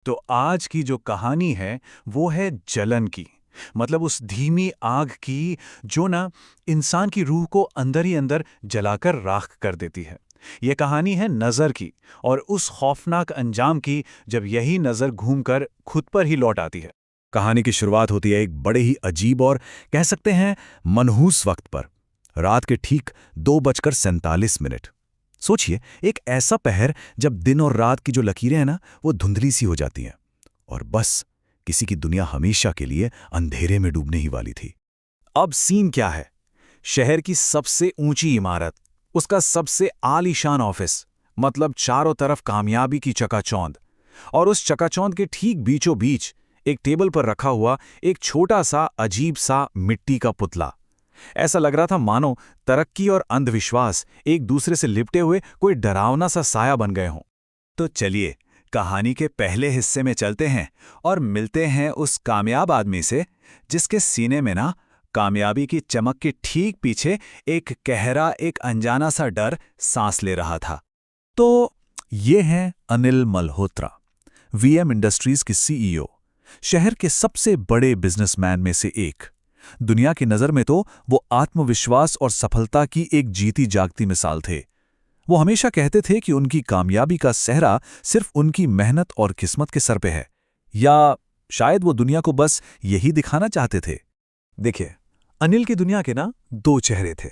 तो आज की जो कहानी है वो है जलन की। मतलब उस धीमी आग की जो ना इंसान की रूह को अंदर ही अंदर जलाकर राख कर देती है। ये कहानी है नज़र की, और उस खौफनाक अंजाम की जब यही नज़र घूमकर खुद पर ही लौट आती है। कहानी की शुरुआत होती है एक बड़े ही अजीब और कह सकते हैं मनहूस वक्त पर। रात के ठीक 2:47। सोचिए, एक ऐसा पहर जब दिन और रात की जो लकीरें हैं ना, वो धुंधली सी हो जाती हैं और बस किसी की दुनिया हमेशा के लिए अंधेरे में डूबने ही वाली थी। अब सीन क्या है? शहर की सबसे ऊंची इमारत, उसका सबसे आलीशान ऑफिस, मतलब चारों तरफ कामयाबी की चकाचौंध। और उस चकाचौंध के ठीक बीचों बीच एक टेबल पर रखा हुआ एक छोटा सा अजीब सा मिट्टी का पुतला। ऐसा लग रहा था मानो तरक्की और अंधविश्वास एक दूसरे से लिपटे हुए कोई डरावना सा साया बन गए हों। तो चलिए, कहानी के पहले हिस्से में चलते हैं और मिलते हैं उस कामयाब आदमी से जिसके सीने में ना कामयाबी की चमक के ठीक पीछे एक गहरा, एक अनजाना सा डर सांस ले रहा था। तो ये हैं अनिल मल्होत्रा, वीएम इंडस्ट्रीज के सीईओ, शहर के सबसे बड़े बिजनेसमैन में से एक। दुनिया की नज़र में तो वो आत्मविश्वास और सफलता की एक जीती जागती मिसाल थे। वो हमेशा कहते थे कि उनकी कामयाबी का सेहरा सिर्फ उनकी मेहनत और किस्मत के सर पे है, या शायद वो दुनिया को बस यही दिखाना चाहते थे। देखिए, अनिल की दुनिया के ना दो चेहरे थे।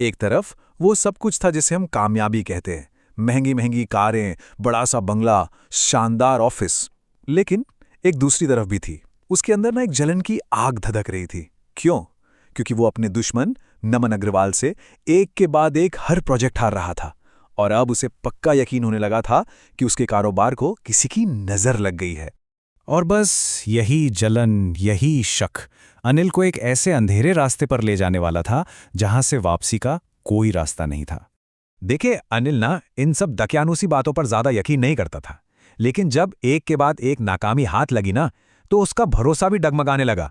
एक तरफ वो सब कुछ था जिसे हम कामयाबी कहते हैं, महंगी महंगी कारें, बड़ा सा बंगला, शानदार ऑफिस। लेकिन एक दूसरी तरफ भी थी। उसके अंदर ना एक जलन की आग धधक रही थी। क्यों? क्योंकि वो अपने दुश्मन नमन अग्रवाल से एक के बाद एक हर प्रोजेक्ट हार रहा था, और अब उसे पक्का यकीन होने लगा था कि उसके कारोबार को किसी की नजर लग गई है। और बस यही जलन, यही शक अनिल को एक ऐसे अंधेरे रास्ते पर ले जाने वाला था जहां से वापसी का कोई रास्ता नहीं था। देखिए, अनिल ना इन सब दकियानूसी बातों पर ज्यादा यकीन नहीं करता था, लेकिन जब एक के बाद एक नाकामी हाथ लगी ना, तो उसका भरोसा भी डगमगाने लगा।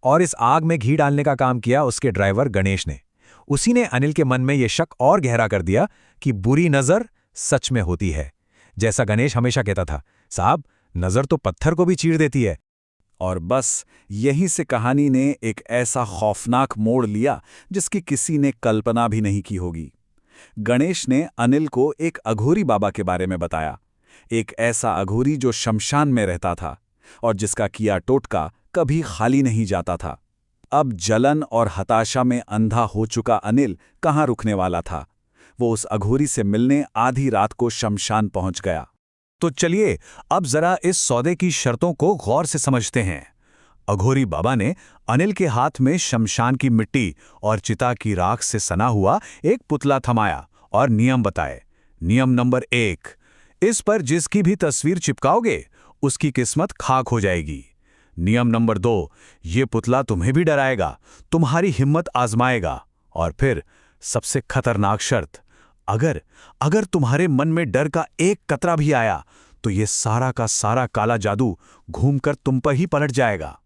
और इस आग में घी डालने का काम किया उसके ड्राइवर गणेश ने। उसी ने अनिल के मन में यह शक और गहरा कर दिया कि बुरी नजर सच में होती है। जैसा गणेश हमेशा कहता था, साहब, नजर तो पत्थर को भी चीर देती है। और बस यहीं से कहानी ने एक ऐसा खौफनाक मोड़ लिया जिसकी किसी ने कल्पना भी नहीं की होगी। गणेश ने अनिल को एक अघोरी बाबा के बारे में बताया। एक ऐसा अघोरी जो शमशान में रहता था और जिसका किया टोटका कभी खाली नहीं जाता था। अब जलन और हताशा में अंधा हो चुका अनिल कहाँ रुकने वाला था। वो उस अघोरी से मिलने आधी रात को शमशान पहुंच गया। तो चलिए, अब जरा इस सौदे की शर्तों को गौर से समझते हैं। अघोरी बाबा ने अनिल के हाथ में शमशान की मिट्टी और चिता की राख से सना हुआ एक पुतला थमाया और नियम बताए। नियम नंबर 1, इस पर जिसकी भी तस्वीर चिपकाओगे उसकी किस्मत खाक हो जाएगी। नियम नंबर 2, ये पुतला तुम्हें भी डराएगा, तुम्हारी हिम्मत आजमाएगा। और फिर सबसे खतरनाक शर्त, अगर अगर तुम्हारे मन में डर का एक कतरा भी आया तो ये सारा का सारा काला जादू घूमकर तुम पर ही पलट जाएगा।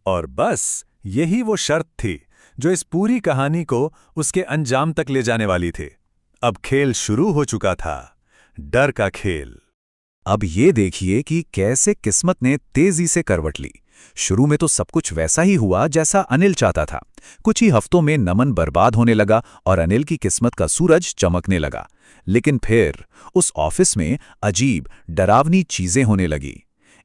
और बस यही वो शर्त थी जो इस पूरी कहानी को उसके अंजाम तक ले जाने वाली थी। अब खेल शुरू हो चुका था, डर का खेल। अब ये देखिए कि कैसे किस्मत ने तेजी से करवट ली। शुरू में तो सब कुछ वैसा ही हुआ जैसा अनिल चाहता था। कुछ ही हफ्तों में नमन बर्बाद होने लगा और अनिल की किस्मत का सूरज चमकने लगा। लेकिन फिर उस ऑफिस में अजीब, डरावनी चीजें होने लगी।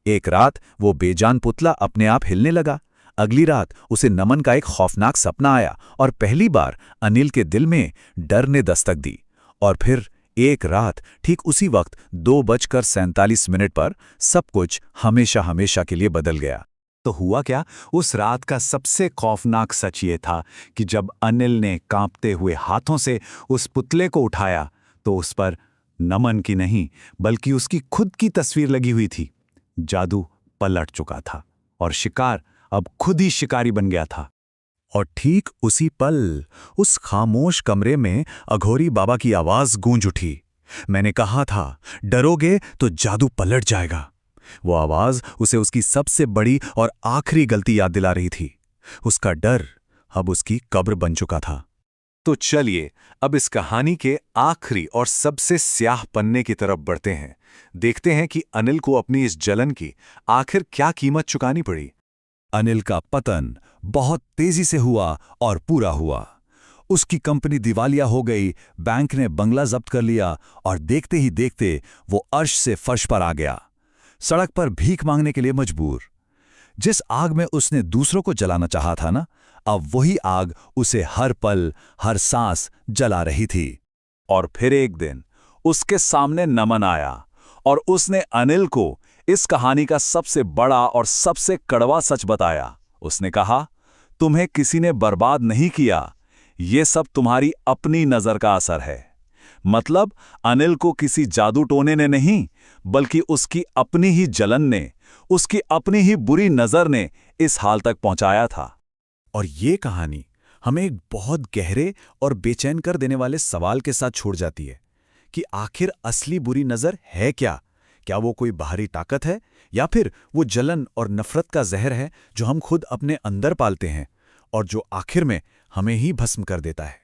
एक रात वो बेजान पुतला अपने आप हिलने लगा। अगली रात उसे नमन का एक खौफनाक सपना आया और पहली बार अनिल के दिल में डर ने दस्तक दी। और फिर एक रात ठीक उसी वक्त 2:47 पर सब कुछ हमेशा हमेशा के लिए बदल गया। तो हुआ क्या? उस रात का सबसे खौफनाक सच ये था कि जब अनिल ने कांपते हुए हाथों से उस पुतले को उठाया तो उस पर नमन की नहीं बल्कि उसकी खुद की तस्वीर लगी हुई थी। जादू पलट चुका था और शिकार अब खुद ही शिकारी बन गया था। और ठीक उसी पल उस खामोश कमरे में अघोरी बाबा की आवाज गूंज उठी। मैंने कहा था, डरोगे तो जादू पलट जाएगा। वो आवाज उसे उसकी सबसे बड़ी और आखिरी गलती याद दिला रही थी। उसका डर अब उसकी कब्र बन चुका था। तो चलिए अब इस कहानी के आखिरी और सबसे स्याह पन्ने की तरफ बढ़ते हैं। देखते हैं कि अनिल को अपनी इस जलन की आखिर क्या कीमत चुकानी पड़ी। अनिल का पतन बहुत तेजी से हुआ और पूरा हुआ। उसकी कंपनी दिवालिया हो गई, बैंक ने बंगला जब्त कर लिया और देखते ही देखते वो अर्श से फर्श पर आ गया, सड़क पर भीख मांगने के लिए मजबूर। जिस आग में उसने दूसरों को जलाना चाहा था ना, अब वही आग उसे हर पल हर सांस जला रही थी। और फिर एक दिन उसके सामने नमन आया और उसने अनिल को इस कहानी का सबसे बड़ा और सबसे कड़वा सच बताया। उसने कहा, तुम्हें किसी ने बर्बाद नहीं किया, ये सब तुम्हारी अपनी नजर का असर है। मतलब अनिल को किसी जादू टोने ने नहीं, बल्कि उसकी अपनी ही जलन ने, उसकी अपनी ही बुरी नजर ने इस हाल तक पहुंचाया था। और ये कहानी हमें एक बहुत गहरे और बेचैन कर देने वाले सवाल के साथ छोड़ जाती है कि आखिर असली बुरी नजर है क्या? क्या वो कोई बाहरी ताकत है, या फिर वो जलन और नफरत का जहर है जो हम खुद अपने अंदर पालते हैं और जो आखिर में हमें ही भस्म कर देता है?